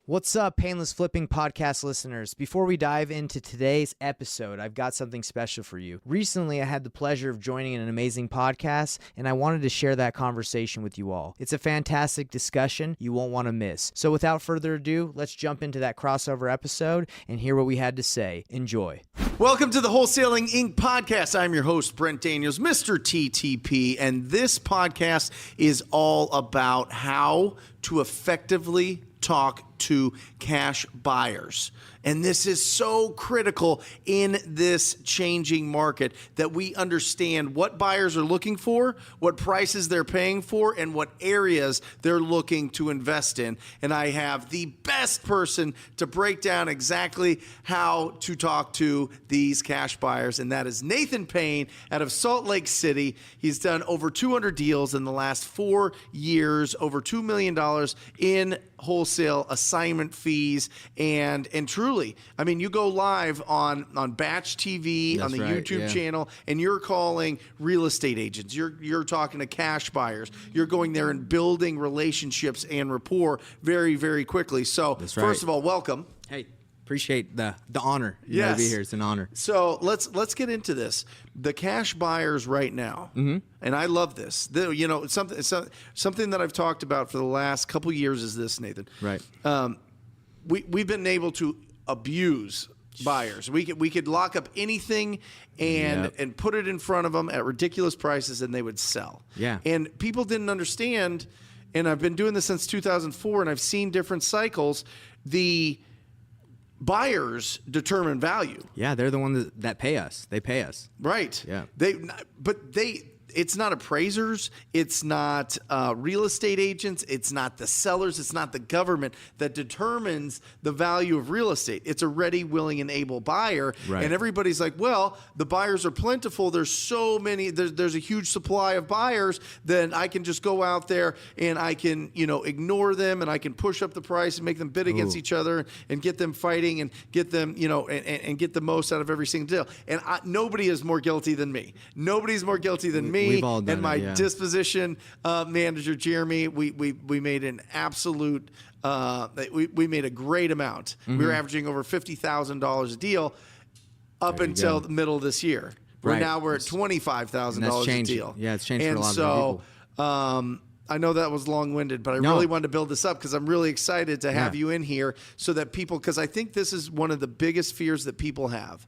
What's up, Painless Flipping podcast listeners? Before we dive into today's episode, I've got something special for you. Recently, I had the pleasure of joining an amazing podcast, and I wanted to share that conversation with you all. It's a fantastic discussion you won't want to miss. So without further ado, let's jump into that crossover episode and hear what we had to say. Enjoy. Welcome to the Wholesaling Inc. podcast. I'm your host, Brent Daniels, Mr. TTP, and this podcast is all about how to effectively talk to cash buyers. And this is so critical in this changing market that we understand what buyers are looking for, what prices they're paying for, and what areas they're looking to invest in. And I have the best person to break down exactly how to talk to these cash buyers, and that is Nathan Payne out of Salt Lake City. He's done over 200 deals in the last 4 years, over $2 million in wholesale assignment fees, and truly, I mean, you go live on Batch TV, That's on the right, YouTube yeah. channel, and you're calling real estate agents. You're talking to cash buyers. You're going there and building relationships and rapport very, very quickly. So, first of all, welcome. Hey, appreciate the honor. Yes. To be here. It's an honor. So let's get into this. The cash buyers right now, and I love this. Something that I've talked about for the last couple years is this, Nathan. Right. We've been able to abuse buyers. We could lock up anything and put it in front of them at ridiculous prices, and they would sell. Yeah. And people didn't understand. And I've been doing this since 2004, and I've seen different cycles. The buyers determine value. Yeah, they're the ones that pay us. They pay us. Right. Yeah. It's not appraisers. It's not real estate agents. It's not the sellers. It's not the government that determines the value of real estate. It's a ready, willing, and able buyer. Right. And everybody's like, well, the buyers are plentiful. There's so many. There's a huge supply of buyers. Then I can just go out there and I can, ignore them, and I can push up the price and make them bid against each other and get them fighting and get them, and get the most out of every single deal. And nobody is more guilty than me. Nobody's more guilty than me. We've all done and my it, yeah. disposition manager, Jeremy, we made an absolute, we made a great amount. We were averaging over $50,000 a deal up until the middle of this year. Right. Now we're at $25,000 a deal. Yeah, it's changed for a lot of people. I know that was long-winded, but I really wanted to build this up because I'm really excited to have you in here so that people, because I think this is one of the biggest fears that people have,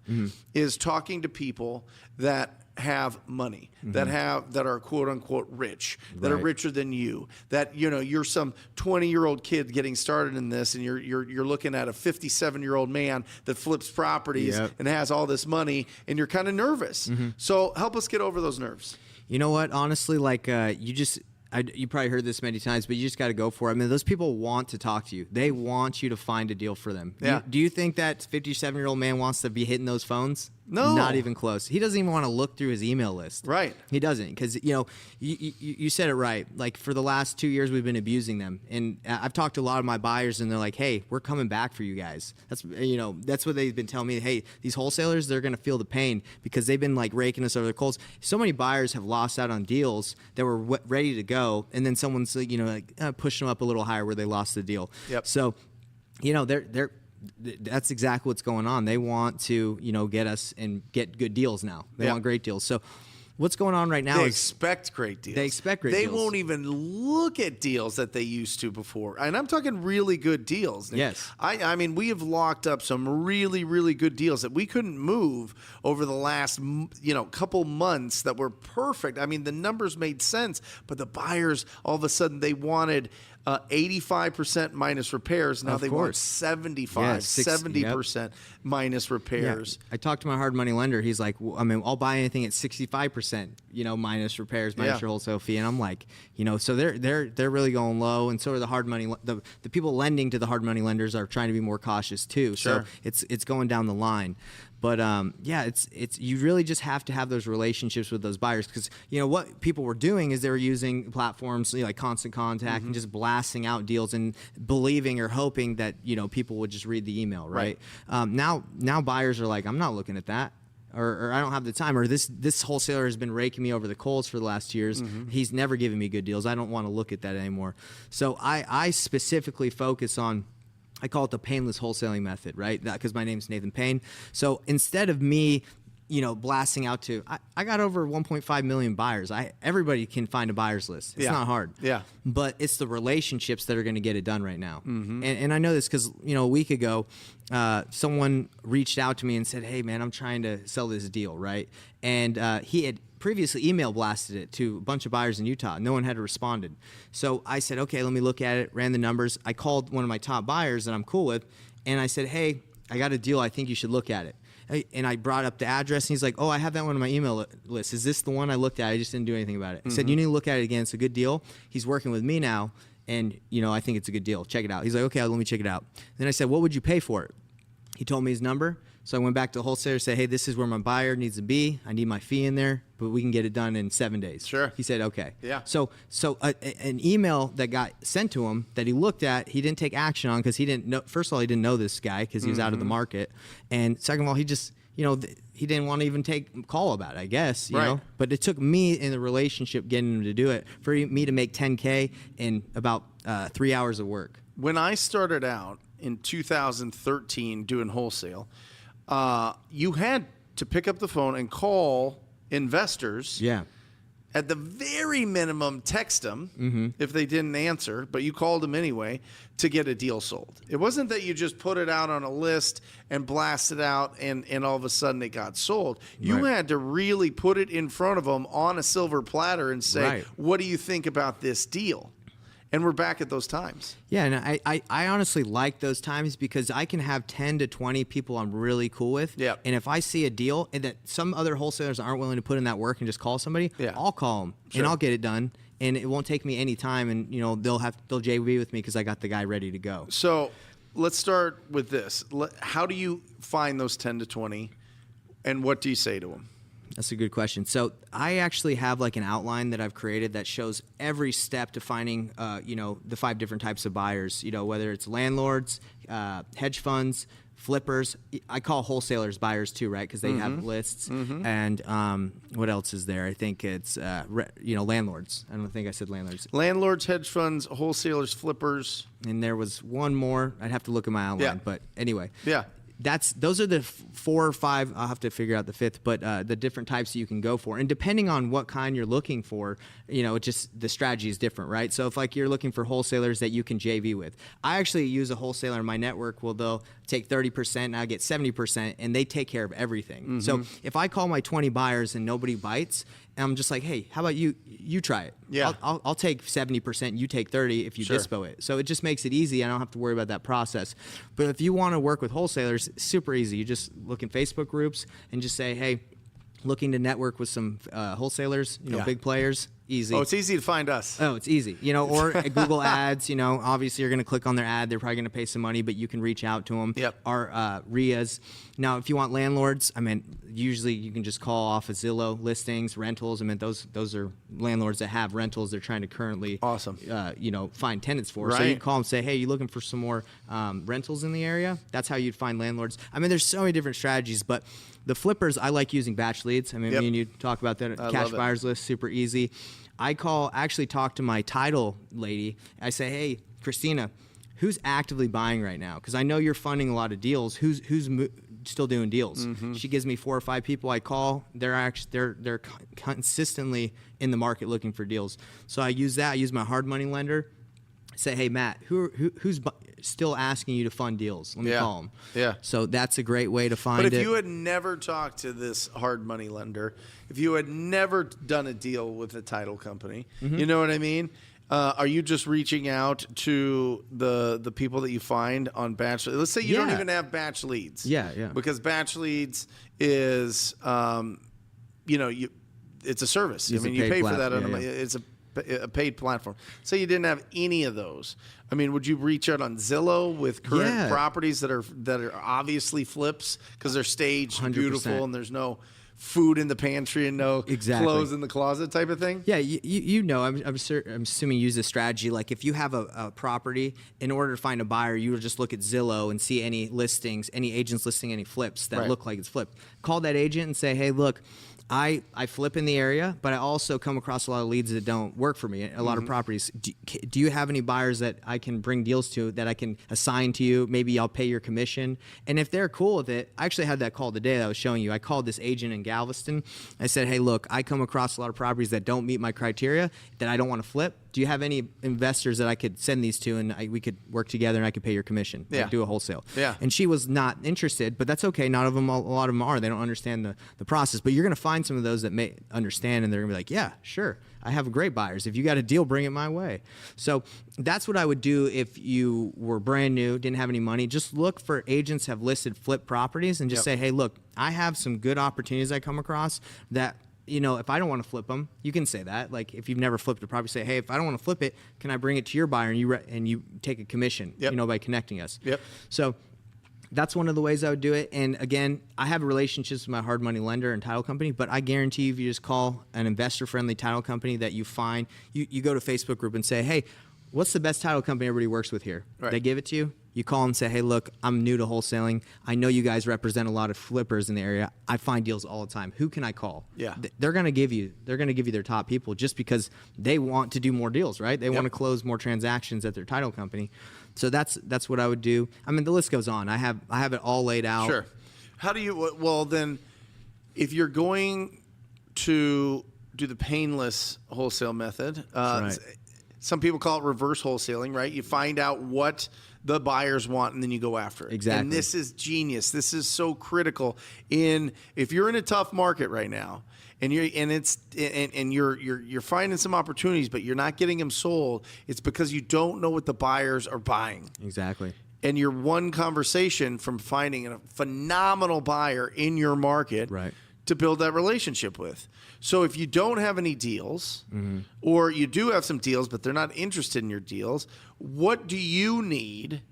is talking to people that have money, that are quote unquote rich, that are richer than you, that you're some 20-year-old kid getting started in this, and you're looking at a 57-year-old man that flips properties and has all this money, and you're kind of nervous. So help us get over those nerves. You know what? Honestly, you probably heard this many times, but you just got to go for it. I mean, those people want to talk to you. They want you to find a deal for them. Yeah. Do you think that 57-year-old man wants to be hitting those phones? No. Not even close. He doesn't even want to look through his email list. Right. He doesn't, because, you said it right. Like, for the last 2 years, we've been abusing them. And I've talked to a lot of my buyers, and they're like, hey, we're coming back for you guys. That's what they've been telling me. Hey, these wholesalers, they're going to feel the pain because they've been, raking us over the coals. So many buyers have lost out on deals that were ready to go, and then someone's, pushing them up a little higher where they lost the deal. Yep. So, that's exactly what's going on. They want to, get us and get good deals now. They want great deals. So what's going on right now They is expect great deals. They expect great deals. deals. They won't even look at deals that they used to before. And I'm talking really good deals. Yes. I mean, we have locked up some really, really good deals that we couldn't move over the last, couple months that were perfect. I mean, the numbers made sense, but the buyers, all of a sudden, they wanted 85% minus repairs. Now they want 70% minus repairs. Yeah. I talked to my hard money lender. He's like, I'll buy anything at 65%, minus repairs, minus your wholesale fee. And I'm like, so they're really going low. And so are the hard money, the people lending to the hard money lenders are trying to be more cautious too. Sure. So it's going down the line. But it's you really just have to have those relationships with those buyers, because what people were doing is they were using platforms like Constant Contact and just blasting out deals and believing or hoping that people would just read the email, right? Now buyers are like, I'm not looking at that. Or I don't have the time, or this wholesaler has been raking me over the coals for the last 2 years. He's never given me good deals. I don't want to look at that anymore. So I specifically focus on I call it the painless wholesaling method, right? Because my name's Nathan Payne. So instead of me, blasting out to, I got over 1.5 million buyers. Everybody can find a buyer's list. It's not hard. Yeah. But it's the relationships that are going to get it done right now. And I know this because, a week ago, someone reached out to me and said, hey, man, I'm trying to sell this deal, right? And he had previously email blasted it to a bunch of buyers in Utah. No one had responded. So I said, okay, let me look at it, ran the numbers. I called one of my top buyers that I'm cool with, and I said, hey, I got a deal. I think you should look at it. And I brought up the address, and he's like, oh, I have that one on my email list. Is this the one I looked at? I just didn't do anything about it. He said, you need to look at it again. It's a good deal. He's working with me now, and, I think it's a good deal. Check it out. He's like, okay, let me check it out. Then I said, what would you pay for it? He told me his number. So I went back to the wholesaler and said, hey, this is where my buyer needs to be. I need my fee in there, but we can get it done in 7 days. Sure. He said, okay. Yeah. So an email that got sent to him that he looked at, he didn't take action on because he didn't know. First of all, he didn't know this guy because he was out of the market. And second of all, he just, he didn't want to even take a call about it, I guess, you know. But it took me in the relationship getting him to do it for me to make $10K in about 3 hours of work. When I started out in 2013 doing wholesale, you had to pick up the phone and call investors. Yeah. At the very minimum, text them if they didn't answer, but you called them anyway to get a deal sold. It wasn't that you just put it out on a list and blast it out and all of a sudden it got sold. You had to really put it in front of them on a silver platter and say, what do you think about this deal? And we're back at those times. Yeah, and I honestly like those times because I can have 10 to 20 people I'm really cool with. Yeah. And if I see a deal and that some other wholesalers aren't willing to put in that work and just call somebody, I'll call them and I'll get it done. And it won't take me any time. And they'll JV with me because I got the guy ready to go. So let's start with this. How do you find those 10 to 20, and what do you say to them? That's a good question. So I actually have like an outline that I've created that shows every step to finding, the 5 different types of buyers, whether it's landlords, hedge funds, flippers. I call wholesalers buyers too, right? Because they have lists. And what else is there? I think it's, landlords. I don't think I said landlords. Landlords, hedge funds, wholesalers, flippers. And there was one more. I'd have to look at my outline. Yeah. But anyway. Yeah. Those are the 4 or 5. I'll have to figure out the 5th, but the different types that you can go for, and depending on what kind you're looking for, it just the strategy is different, right? So if you're looking for wholesalers that you can JV with, I actually use a wholesaler in my network. Well, they'll take 30% and I get 70%, and they take care of everything. So if I call my 20 buyers and nobody bites, and I'm just like, hey, how about you try it? Yeah. I'll take 70%, you take 30 if you dispo it. So it just makes it easy. I don't have to worry about that process. But if you want to work with wholesalers, it's super easy. You just look in Facebook groups and just say, hey, looking to network with some wholesalers, big players. Easy. Oh, it's easy to find us. Oh, it's easy. Or Google Ads, obviously you're going to click on their ad. They're probably going to pay some money, but you can reach out to them. Yep. Or RIAs. Now, if you want landlords, usually you can just call off of Zillow listings, rentals. Those are landlords that have rentals they're trying to currently find tenants for. Right. So you call them and say, hey, you looking for some more rentals in the area? That's how you'd find landlords. There's so many different strategies, but the flippers, I like using batch leads. Me and you talk about that. Cash buyers list, super easy. I actually talk to my title lady. I say, hey, Christina, who's actively buying right now? Because I know you're funding a lot of deals. Who's still doing deals? She gives me 4 or 5 people I call. They're consistently in the market looking for deals. So I use that. I use my hard money lender. I say, hey, Matt, who's still asking you to fund deals? Let me call them. Yeah. So that's a great way to find it. But if you had never talked to this hard money lender, if you had never done a deal with a title company, you know what I mean? Are you just reaching out to the people that you find on batch? Let's say you don't even have batch leads. Yeah. Because batch leads is, it's a service. It's you pay for that. It's a paid platform. Say you didn't have any of those. Would you reach out on Zillow with current properties that are obviously flips because they're staged and beautiful and there's no food in the pantry and no clothes in the closet type of thing? Yeah, I'm assuming you use this strategy. Like if you have a property, in order to find a buyer, you would just look at Zillow and see any listings, any agents listing any flips that look like it's flipped. Call that agent and say, hey, look, I flip in the area, but I also come across a lot of leads that don't work for me, a lot of properties. Do you have any buyers that I can bring deals to that I can assign to you? Maybe I'll pay your commission. And if they're cool with it, I actually had that call today that I was showing you. I called this agent in Galveston. I said, hey, look, I come across a lot of properties that don't meet my criteria that I don't want to flip. Do you have any investors that I could send these to and we could work together and I could pay your commission? Yeah. Like do a wholesale. Yeah. And she was not interested, but that's okay. Not of them, a lot of them are. They don't understand the process. But you're going to find some of those that may understand and they're going to be like, yeah, sure. I have great buyers. If you got a deal, bring it my way. So that's what I would do if you were brand new, didn't have any money. Just look for agents have listed flip properties and just say, hey, look, I have some good opportunities I come across that, if I don't want to flip them, you can say that. Like if you've never flipped a property, say, hey, if I don't want to flip it, can I bring it to your buyer and you take a commission, by connecting us. Yep. So that's one of the ways I would do it. And again, I have relationships with my hard money lender and title company, but I guarantee you, if you just call an investor-friendly title company that you find, you go to Facebook group and say, hey, what's the best title company everybody works with here? Right. They give it to you. You call them and say, hey, look, I'm new to wholesaling. I know you guys represent a lot of flippers in the area. I find deals all the time. Who can I call? Yeah. They're going to give you their top people just because they want to do more deals, right? They want to close more transactions at their title company. So that's what I would do. I mean, the list goes on. I have it all laid out. Sure. How do you, well then, if you're going to do the painless wholesale method, right. Some people call it reverse wholesaling, right? You find out what the buyers want and then you go after it. Exactly. And this is genius. This is so critical if you're in a tough market right now and you're finding some opportunities but you're not getting them sold, it's because you don't know what the buyers are buying. Exactly. And you're one conversation from finding a phenomenal buyer in your market. Right. To build that relationship with. So if you don't have any deals or you do have some deals but they're not interested in your deals, what do you need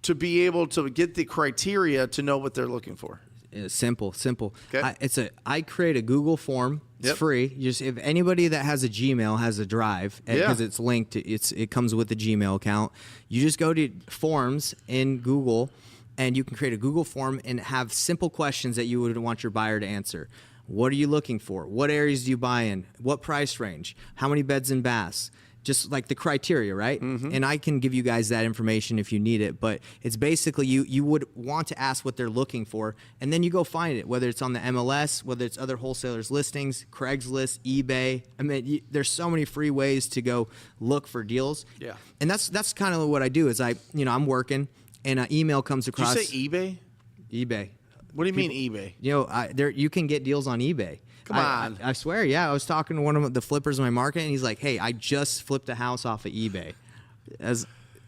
to be able to get the criteria to know what they're looking for? Simple. Okay. I create a Google form. It's free. If anybody that has a Gmail has a Drive because it's linked, it comes with the Gmail account. You just go to Forms in Google. And you can create a Google form and have simple questions that you would want your buyer to answer. What are you looking for? What areas do you buy in? What price range? How many beds and baths? Just like the criteria, right? And I can give you guys that information if you need it. But it's basically you would want to ask what they're looking for, and then you go find it, whether it's on the MLS, whether it's other wholesalers' listings, Craigslist, eBay. I mean, there's so many free ways to go look for deals. Yeah. And that's kind of what I do is I'm working. And an email comes across. Did you say eBay? eBay. What do you mean eBay? You can get deals on eBay. Come on. I swear, yeah. I was talking to one of the flippers in my market, and he's like, hey, I just flipped a house off of eBay.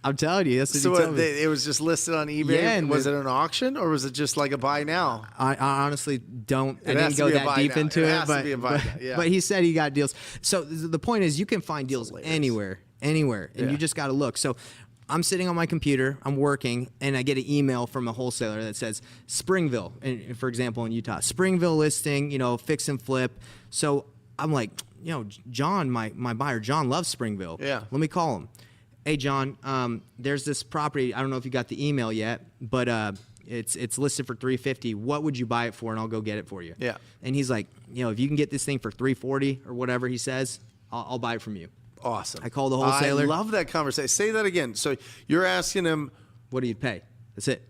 I'm telling you, that's what he told me. It was just listed on eBay? Yeah, was it an auction, or was it just like a buy now? I honestly don't. I It didn't has to go be a that buy deep now. into It it, has to be a buy now, yeah. but he said he got deals. So the point is, you can find deals anywhere, and you just got to look. So I'm sitting on my computer, I'm working, and I get an email from a wholesaler that says Springville, and for example in Utah, Springville listing, fix and flip. So I'm like, John, my buyer, John loves Springville. Yeah. Let me call him. Hey, John, there's this property. I don't know if you got the email yet, but it's listed for $350. What would you buy it for? And I'll go get it for you. Yeah. And he's like, if you can get this thing for $340 or whatever he says, I'll buy it from you. Awesome. I call the wholesaler. I love that conversation. Say that again. So you're asking him. What do you pay? That's it.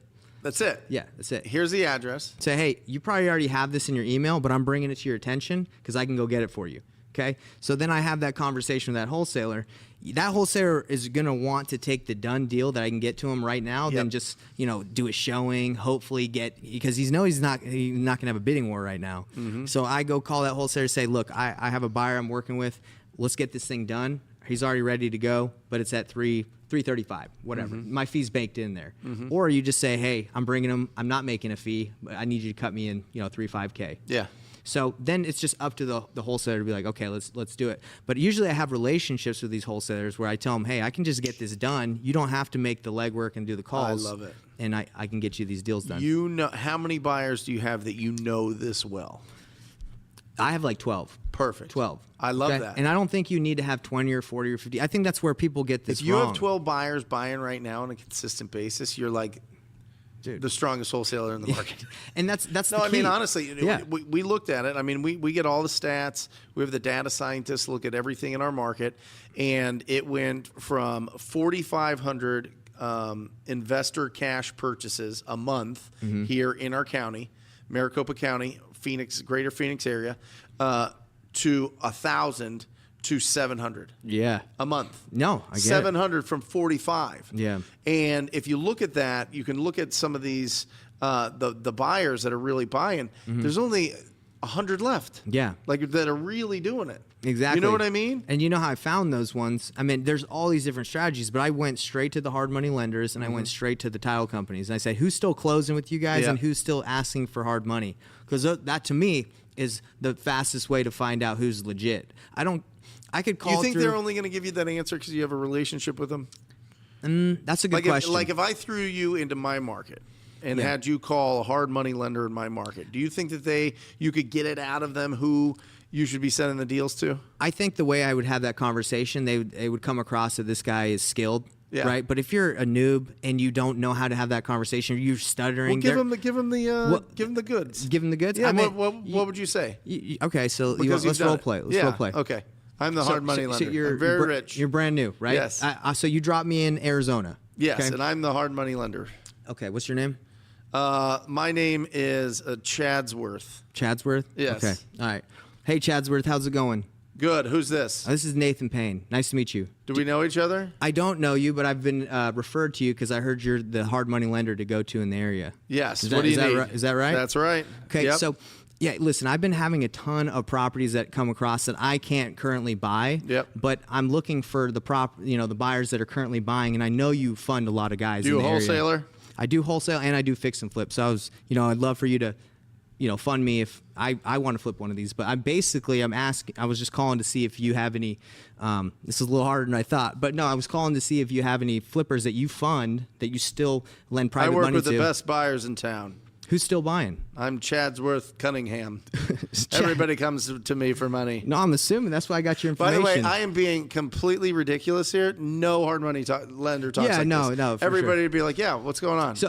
That's it. Yeah, that's it. Here's the address. Say, hey, you probably already have this in your email, but I'm bringing it to your attention because I can go get it for you. Okay? So then I have that conversation with that wholesaler. That wholesaler is going to want to take the done deal that I can get to him right now, then just, do a showing, hopefully because he's not going to have a bidding war right now. So I go call that wholesaler, say, look, I have a buyer I'm working with. Let's get this thing done. He's already ready to go, but it's at $335, whatever. My fee's baked in there. Or you just say, hey, I'm bringing him. I'm not making a fee, but I need you to cut me in, $3,500. Yeah. So then it's just up to the wholesaler to be like, okay, let's do it. But usually I have relationships with these wholesalers where I tell them, hey, I can just get this done. You don't have to make the legwork and do the calls. I love it. And I can get you these deals done. How many buyers do you have that you know this well? I have like 12. Perfect. 12. I love that. And I don't think you need to have 20 or 40 or 50. I think that's where people get this If you wrong. have 12 buyers buying right now on a consistent basis, you're like the strongest wholesaler in the market. And that's No, the I mean, key. honestly, Yeah. we looked at it. I mean, we get all the stats. We have the data scientists look at everything in our market, and it went from 4,500 investor cash purchases a month here in our county, Maricopa County, Phoenix, greater Phoenix area, to 1,000 to 700 a month. No, I get 700 from 45. Yeah. And if you look at that, you can look at some of these the buyers that are really buying. There's only 100 left. Yeah. Like that are really doing it. Exactly. You know what I mean? And you know how I found those ones? I mean, there's all these different strategies, but I went straight to the hard money lenders and I went straight to the title companies. And I said, who's still closing with you guys Yeah. and who's still asking for hard money? Because that to me is the fastest way to find out who's legit. I could call You think through. they're only going to give you that answer because you have a relationship with them? That's a good question. If I threw you into my market and had you call a hard money lender in my market, do you think that you could get it out of them who you should be sending the deals to? I think the way I would have that conversation, they would come across that this guy is skilled, right? But if you're a noob and you don't know how to have that conversation, you're stuttering. Well, give him the goods. Give him the goods. Yeah. I mean, what would you say? Okay, so let's role play. Let's role play. Okay. I'm the hard money lender. You're I'm very rich. You're brand new, right? Yes. So you dropped me in Arizona. Yes, okay? and I'm the hard money lender. Okay, what's your name? My name is Chadsworth. Chadsworth? Yes. Okay, all right. Hey, Chadsworth, how's it going? Good. Who's this? This is Nathan Payne. Nice to meet you. Do we know each other? I don't know you, but I've been referred to you because I heard you're the hard money lender to go to in the area. Yes. Is What do you need? Is that right? That's right. Okay, Yep. so yeah, listen, I've been having a ton of properties that come across that I can't currently buy. Yep. But I'm looking for the the buyers that are currently buying, and I know you fund a lot of guys. Do you in the a wholesaler? Area. I do wholesale and I do fix and flip. So I'd love for you to, fund me if I want to flip one of these. But I was just calling to see if you have any. This is a little harder than I thought, but no, I was calling to see if you have any flippers that you fund that you still lend private money to. I work with the best buyers in town. Who's still buying? I'm Chadsworth Cunningham. Everybody comes to me for money. No, I'm assuming that's why I got your By information. the way, I am being completely ridiculous here. No hard money lender talks like this. No, for Everybody sure. would be like, yeah, what's going on? So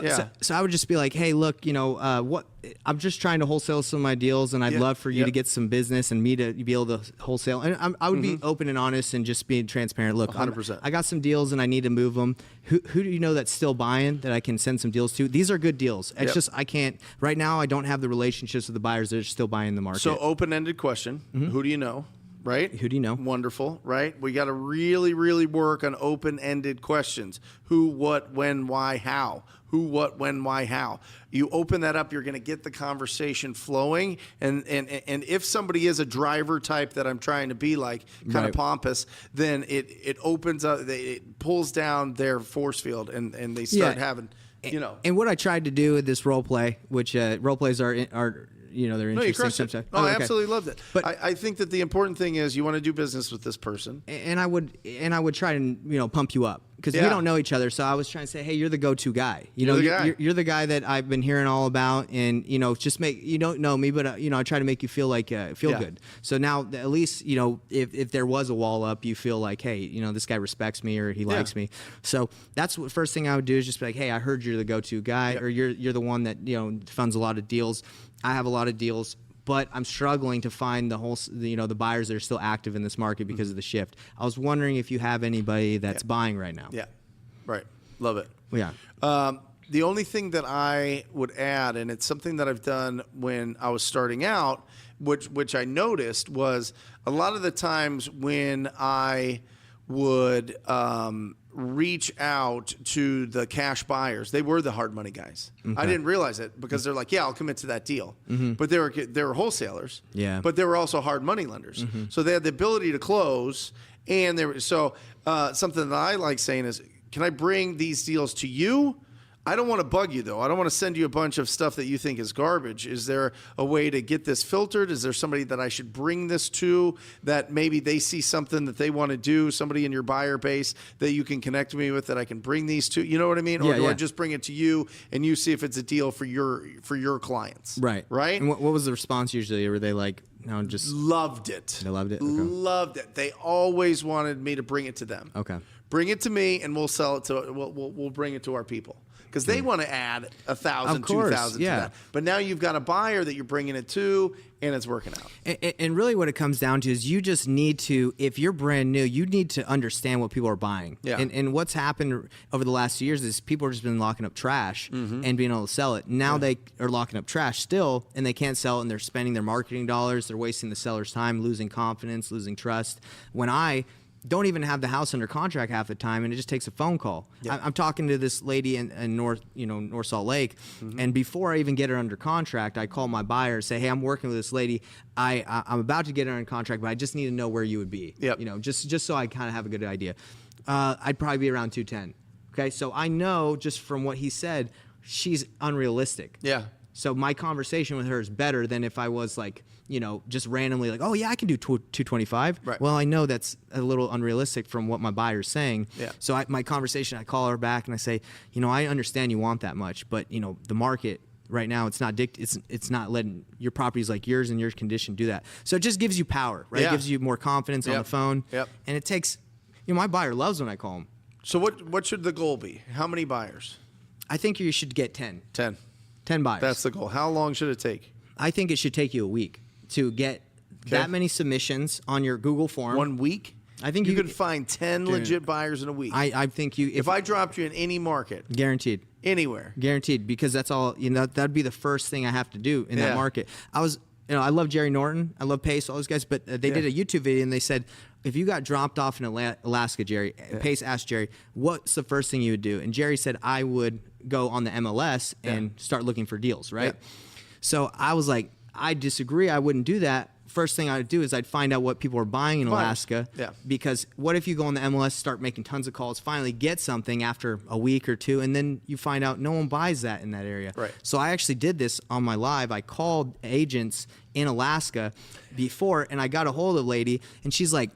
I would just be like, hey, look, what? I'm just trying to wholesale some of my deals, and I'd love for you to get some business and me to be able to wholesale. And I would be open and honest and just being transparent. Look, 100%. I got some deals and I need to move them. Who do you know that's still buying that I can send some deals to? These are good deals. It's just I can't right now. I don't have the relationships with the buyers that are still buying the market. So open-ended question: Who do you know? Right? Who do you know? Wonderful. Right? We got to really, really work on open-ended questions: who, what, when, why, how. Who, what, when, why, how. You open that up, you're going to get the conversation flowing. And if somebody is a driver type that I'm trying to be like, kind of pompous, then it opens up, it pulls down their force field, and they start having, And what I tried to do with this role play, which role plays are they're No, you interesting crushed it. sometimes. No, Oh, I okay. absolutely loved it. But I think that the important thing is you want to do business with this person. And I would try to pump you up because we don't know each other. So I was trying to say, hey, you're the go-to guy. You're the guy. You're the guy that I've been hearing all about, and just make you don't know me, but I try to make you feel like good. So now at least if there was a wall up, you feel like, hey, this guy respects me or he likes me. So that's what first thing I would do is just be like, hey, I heard you're the go-to guy, or you're the one that funds a lot of deals. I have a lot of deals, but I'm struggling to find the buyers that are still active in this market because of the shift. I was wondering if you have anybody that's buying right now. Yeah, right. Love it. Yeah. The only thing that I would add, and it's something that I've done when I was starting out, which I noticed was a lot of the times when I would reach out to the cash buyers, they were the hard money guys. Okay. I didn't realize it because they're like, yeah, I'll commit to that deal. But they were wholesalers. Yeah. But they were also hard money lenders. So they had the ability to close. And something that I like saying is, can I bring these deals to you? I don't want to bug you, though. I don't want to send you a bunch of stuff that you think is garbage. Is there a way to get this filtered? Is there somebody that I should bring this to that maybe they see something that they want to do, somebody in your buyer base that you can connect me with that I can bring these to? You know what I mean? Or do I just bring it to you and you see if it's a deal for your clients? Right. Right? And what was the response usually? Were they like, no, just... Loved it. They loved it? Okay. Loved it. They always wanted me to bring it to them. Okay. Bring it to me and we'll sell it to, we'll bring it to our people. because they want to add 1,000, Of course, 2,000 yeah. to that. But now you've got a buyer that you're bringing it to, and it's working out. And really what it comes down to is you just need to, if you're brand new, you need to understand what people are buying. Yeah. And what's happened over the last 2 years is people have just been locking up trash and being able to sell it. Now they are locking up trash still, and they can't sell it, and they're spending their marketing dollars. They're wasting the seller's time, losing confidence, losing trust. When I don't even have the house under contract half the time, and it just takes a phone call. Yeah. I'm talking to this lady in North Salt Lake, and before I even get her under contract, I call my buyer, say, "Hey, I'm working with this lady. I'm about to get her under contract, but I just need to know where you would be. Yep. Just so I kind of have a good idea. I'd probably be around 210. Okay, so I know just from what he said, she's unrealistic. Yeah. So my conversation with her is better than if I was like, just randomly like, oh yeah, I can do 225. Right. Well, I know that's a little unrealistic from what my buyer's saying. Yeah. So my conversation, I call her back and I say, I understand you want that much, but the market right now, it's not letting your properties like yours in your condition do that. So it just gives you power, right? Yeah. It gives you more confidence on Yep. the phone. Yep. And it takes, my buyer loves when I call him. So what should the goal be? How many buyers? I think you should get 10. 10. 10 buyers. That's the goal. How long should it take? I think it should take you a week to get that many submissions on your Google form. 1 week? I think you you could find 10 legit buyers in a week. I think you. if I dropped you in any market, guaranteed, anywhere. because that's all. That'd be the first thing I have to do in Yeah. that market. I love Jerry Norton, I love Pace, all those guys, but they did a YouTube video and they said, if you got dropped off in Alaska, Jerry, Pace asked Jerry, what's the first thing you would do? And Jerry said, I would go on the MLS and start looking for deals, right? Yeah. So I was like, I disagree. I wouldn't do that. First thing I'd do is I'd find out what people are buying in Alaska. Yeah. Because what if you go on the MLS, start making tons of calls, finally get something after a week or two, and then you find out no one buys that in that area. Right. So I actually did this on my live. I called agents in Alaska before, and I got a hold of a lady, and she was like,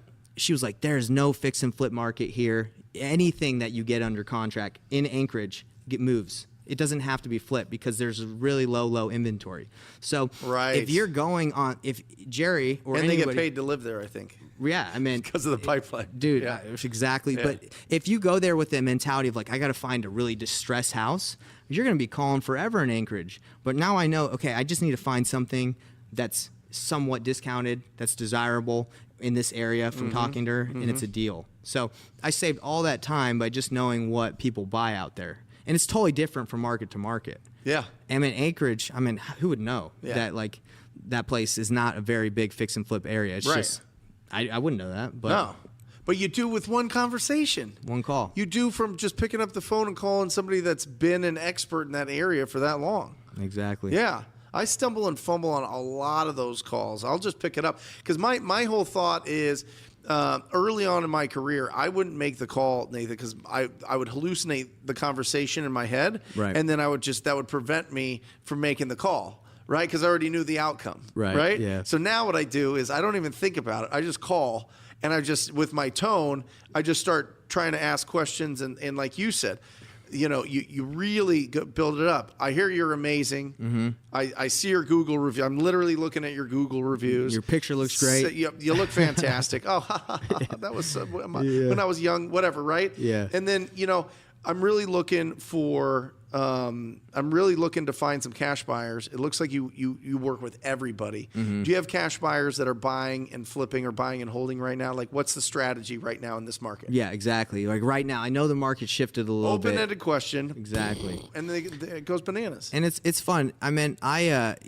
there's no fix and flip market here. Anything that you get under contract in Anchorage moves. It doesn't have to be flipped because there's really low inventory. So if you're going on, if Jerry or And anybody, they get paid to live there, I think. Yeah, I mean, Because of the pipeline. dude, Yeah. exactly. Yeah. But if you go there with the mentality of like, I got to find a really distressed house, you're going to be calling forever in Anchorage. But now I know, okay, I just need to find something that's somewhat discounted, that's desirable in this area from talking to her, and it's a deal. So I saved all that time by just knowing what people buy out there. And it's totally different from market to market. Yeah. I mean, Anchorage, who would know Yeah. that that place is not a very big fix and flip area. It's Right. just, I wouldn't know that, but No. But you do with one conversation. one call. You do from just picking up the phone and calling somebody that's been an expert in that area for that long. Exactly. Yeah. I stumble and fumble on a lot of those calls. I'll just pick it up. Because my whole thought is early on in my career, I wouldn't make the call, Nathan, because I would hallucinate the conversation in my head. Right. And then that would prevent me from making the call. Right? Because I already knew the outcome. Right, yeah. So now what I do is I don't even think about it. I just call. And with my tone, I just start trying to ask questions. And like you said, you really build it up. I hear you're amazing. Mm-hmm. I see your Google review. I'm literally looking at your Google reviews. Your picture looks great. So, you look fantastic. That was when I was young, whatever, right? Yeah. And then, I'm really looking for I'm really looking to find some cash buyers. It looks like you work with everybody. Mm-hmm. Do you have cash buyers that are buying and flipping or buying and holding right now? Like, what's the strategy right now in this market? Yeah, exactly. Like right now, I know the market shifted a little bit. Open-ended question. Exactly. And then it goes bananas. And it's fun. I mean,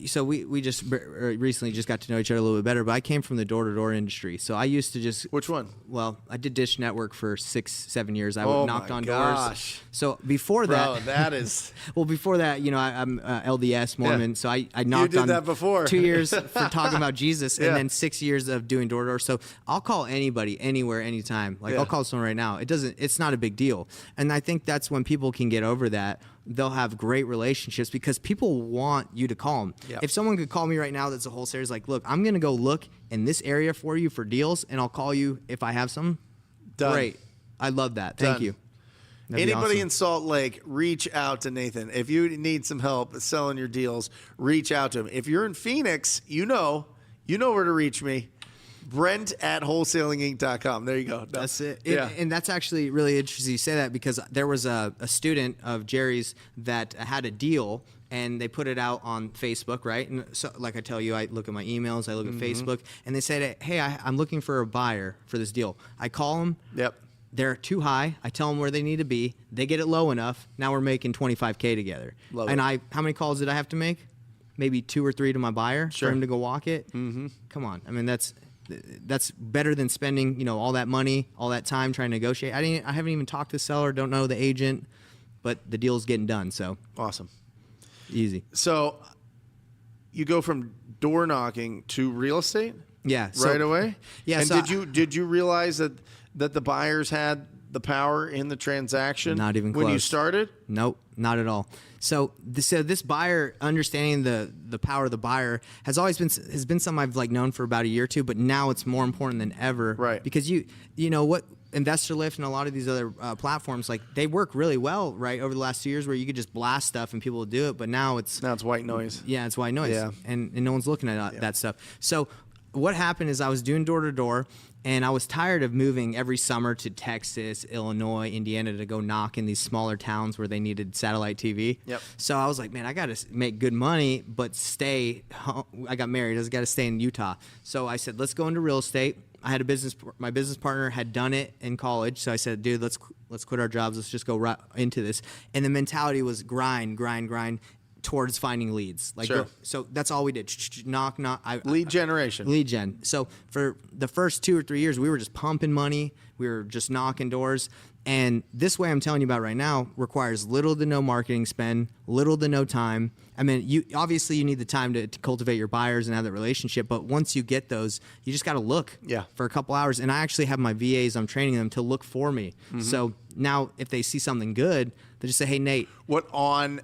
so we just recently just got to know each other a little bit better, but I came from the door-to-door industry. So I used to just... Which one? Well, I did Dish Network for 6-7 years. I Oh knocked my on gosh. doors. So before Bro, that... that is... Well, before that, I'm LDS Mormon, Yeah. so I knocked did on that before. 2 years for talking about Jesus, Yeah. and then 6 years of doing door to door. So I'll call anybody, anywhere, anytime. Like Yeah. I'll call someone right now. It's not a big deal, and I think that's when people can get over that. They'll have great relationships because people want you to call them. Yep. If someone could call me right now, that's a wholesaler, is like, look, I'm gonna go look in this area for you for deals, and I'll call you if I have some. Done. Great, I love that. Thank Done. you. That'd be Anybody awesome. in Salt Lake, reach out to Nathan. If you need some help selling your deals, reach out to him. If you're in Phoenix, you know where to reach me. Brent at wholesalinginc.com. There you go. No. That's it. Yeah. And that's actually really interesting you say that, because there was a student of Jerry's that had a deal, and they put it out on Facebook, right? And so, like I tell you, I look at my emails, I look at Facebook, and they said, hey, I'm looking for a buyer for this deal. I call them. Yep. They're too high. I tell them where they need to be. They get it low enough. Now we're making $25K together. Love and it. how many calls did I have to make? Maybe 2 or 3 to my buyer Sure. for him to go walk it. Mm-hmm. Come on. I mean, that's better than spending, all that money, all that time trying to negotiate. I haven't even talked to the seller, don't know the agent, but the deal's getting done. So Awesome. easy. So you go from door knocking to real estate? Yeah. Right away? Yeah. And so did you realize that the buyers had the power in the transaction? Not even when you close. started? Nope, not at all. So this buyer, understanding the power of the buyer has been something I've known for about a year or two, but now it's more important than ever. Right. Because you know what, Investor Lift and a lot of these other platforms, they work really well, right, over the last 2 years, where you could just blast stuff and people will do it, but now it's white noise. Yeah, it's white noise. Yeah. And no one's looking at that stuff. So what happened is I was doing door to door, and I was tired of moving every summer to Texas, Illinois, Indiana to go knock in these smaller towns where they needed satellite TV. Yep. So I was like, man, I got to make good money, but stay home. I got married. I got to stay in Utah. So I said, let's go into real estate. I had my business partner had done it in college. So I said, dude, let's quit our jobs. Let's just go right into this. And the mentality was grind towards finding leads. Sure. So that's all we did. Knock. Lead generation. Lead gen. So for the first 2 or 3 years, we were just pumping money. We were just knocking doors. And this way I'm telling you about right now requires little to no marketing spend, little to no time. I mean, you need the time to cultivate your buyers and have that relationship. But once you get those, you just got to look for a couple hours. And I actually have my VAs, I'm training them to look for me. Mm-hmm. So now if they see something good, they just say, hey, Nate. What, on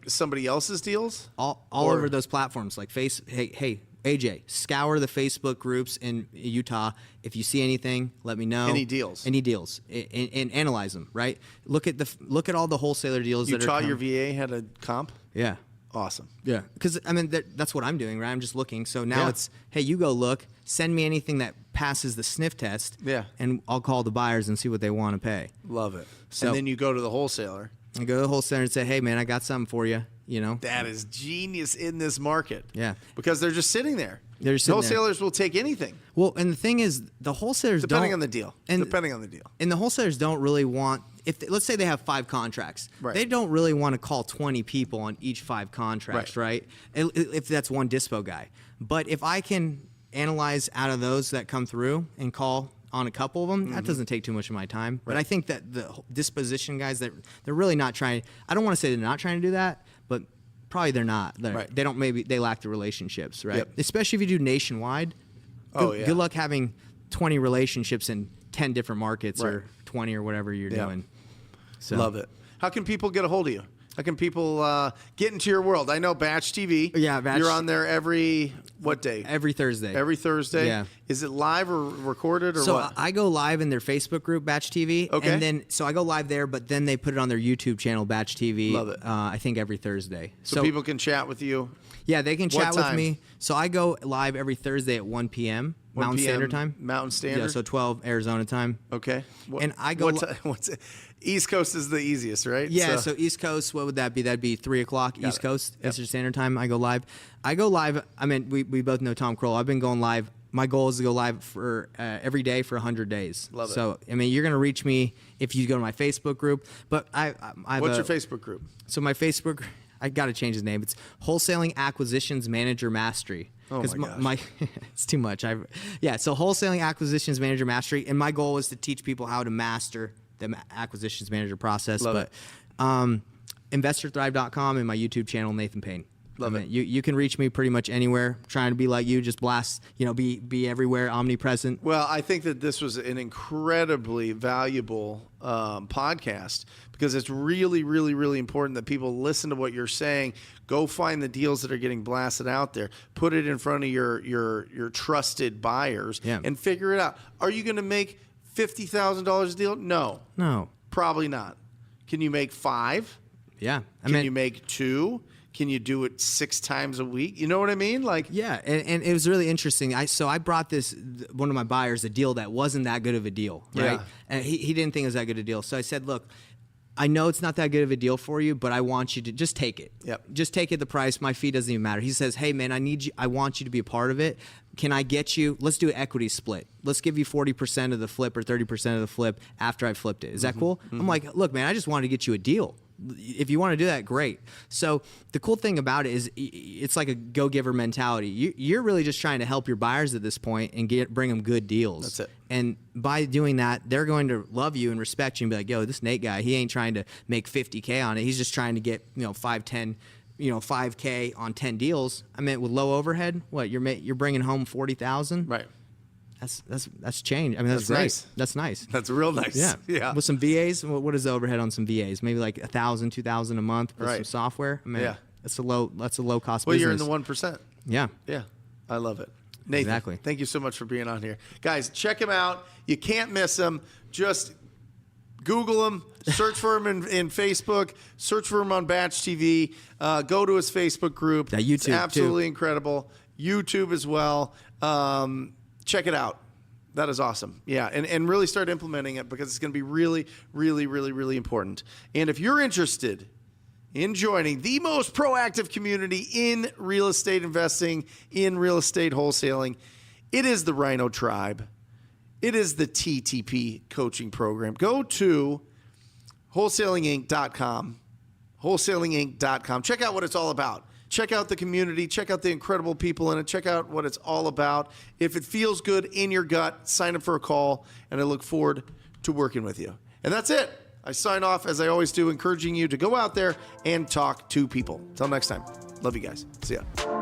somebody else's deals? All over those platforms, hey, AJ, scour the Facebook groups in Utah. If you see anything, let me know. Any deals, and analyze them. Right. Look at all the wholesaler deals. You taught your VA how to comp. Yeah. Awesome. Yeah. Because that's what I'm doing. Right. I'm just looking. So now it's, hey, you go look. Send me anything that passes the sniff test. Yeah. And I'll call the buyers and see what they want to pay. Love it. So, and then you go to the wholesaler. I go to the wholesaler and say, hey, man, I got something for you. That is genius in this market. Yeah. Because they're just sitting there. Wholesalers will take anything. Well, and the thing is, the wholesalers depending on the deal. And the wholesalers don't really want, let's say they have 5 contracts. Right. They don't really want to call 20 people on each 5 contracts, right? If that's one dispo guy. But if I can analyze out of those that come through and call on a couple of them, that doesn't take too much of my time. But I think that the disposition guys, they're really not trying. I don't want to say they're not trying to do that, but probably they're not. They don't. Maybe they lack the relationships, right? Yep. Especially if you do nationwide. Good luck having 20 relationships in 10 different markets or 20 or whatever you're doing. So. Love it. How can people get a hold of you? How can people get into your world? I know Batch TV. Yeah, Batch. You're on there what day? Every Thursday. Every Thursday? Yeah. Is it live or recorded or what? So I go live in their Facebook group, Batch TV. Okay. And then, so I go live there, but then they put it on their YouTube channel, Batch TV. Love it. I think every Thursday. So people can chat with you? Yeah, they can chat What with me. So I go live every Thursday at 1 p.m. Mountain Standard Time. Mountain Standard? Yeah, so 12 Arizona time. Okay. And I go... What's East Coast is the easiest, right? Yeah, so East Coast, what would that be? That'd be 3 o'clock East Coast, Eastern Standard Time. I go live. I mean, we both know Tom Kroll. I've been going live. My goal is to go live for every day for 100 days. Love it. So, I mean, you're going to reach me if you go to my Facebook group. But What's your Facebook group? So my Facebook, I got to change his name. It's Wholesaling Acquisitions Manager Mastery. Oh my gosh. It's too much. So Wholesaling Acquisitions Manager Mastery, and my goal is to teach people how to master the acquisitions manager process. Love it. InvestorThrive.com and my YouTube channel, Nathan Payne. Love it. You can reach me pretty much anywhere. Trying to be like you, just blast, be everywhere, omnipresent. Well, I think that this was an incredibly valuable podcast because it's really, really, really important that people listen to what you're saying. Go find the deals that are getting blasted out there. Put it in front of your trusted buyers and figure it out. Are you going to make $50,000 a deal? No. No. Probably not. Can you make 5? Yeah. Can you make 2? Can you do it 6 times a week? You know what I mean? Like, yeah, and it was really interesting. I brought one of my buyers a deal that wasn't that good of a deal, right? Yeah. And he didn't think it was that good a deal. So I said, look, I know it's not that good of a deal for you, but I want you to just take it. Yep. Just take it, the price. My fee doesn't even matter. He says, hey, man, I want you to be a part of it. Can I get you? Let's do an equity split. Let's give you 40% of the flip or 30% of the flip after I flipped it. Is that cool? I'm like, look, man, I just wanted to get you a deal. If you want to do that, great. So the cool thing about it is it's like a go-giver mentality. You're really just trying to help your buyers at this point and bring them good deals. That's it. And by doing that, they're going to love you and respect you and be like, yo, this Nate guy, he ain't trying to make $50K on it. He's just trying to get, 5, 10, $5K on 10 deals. I mean, with low overhead, what you're bringing home 40,000. right. That's change. I mean, that's great. Nice. That's nice. That's real nice. Yeah. Yeah. With some VAs, what is the overhead on some VAs? Maybe like 1,000, 2,000 a month with some Right. software. I mean, Yeah. that's a low cost Well, business. you're in the 1%. Yeah. Yeah. I love it. Nathan, Exactly. thank you so much for being on here. Guys, check him out. You can't miss him. Just Google him, search for him in Facebook, search for him on Batch TV, go to his Facebook group. That YouTube, it's absolutely incredible. YouTube as well. Check it out. That is awesome. Yeah, and really start implementing it because it's going to be really, really, really, really important. And if you're interested in joining the most proactive community in real estate investing, in real estate wholesaling, it is the Rhino Tribe. It is the TTP coaching program. Go to wholesalinginc.com, wholesalinginc.com. Check out what it's all about. Check out the community. Check out the incredible people in it. Check out what it's all about. If it feels good in your gut, sign up for a call, and I look forward to working with you. And that's it. I sign off, as I always do, encouraging you to go out there and talk to people. Until next time. Love you guys. See ya.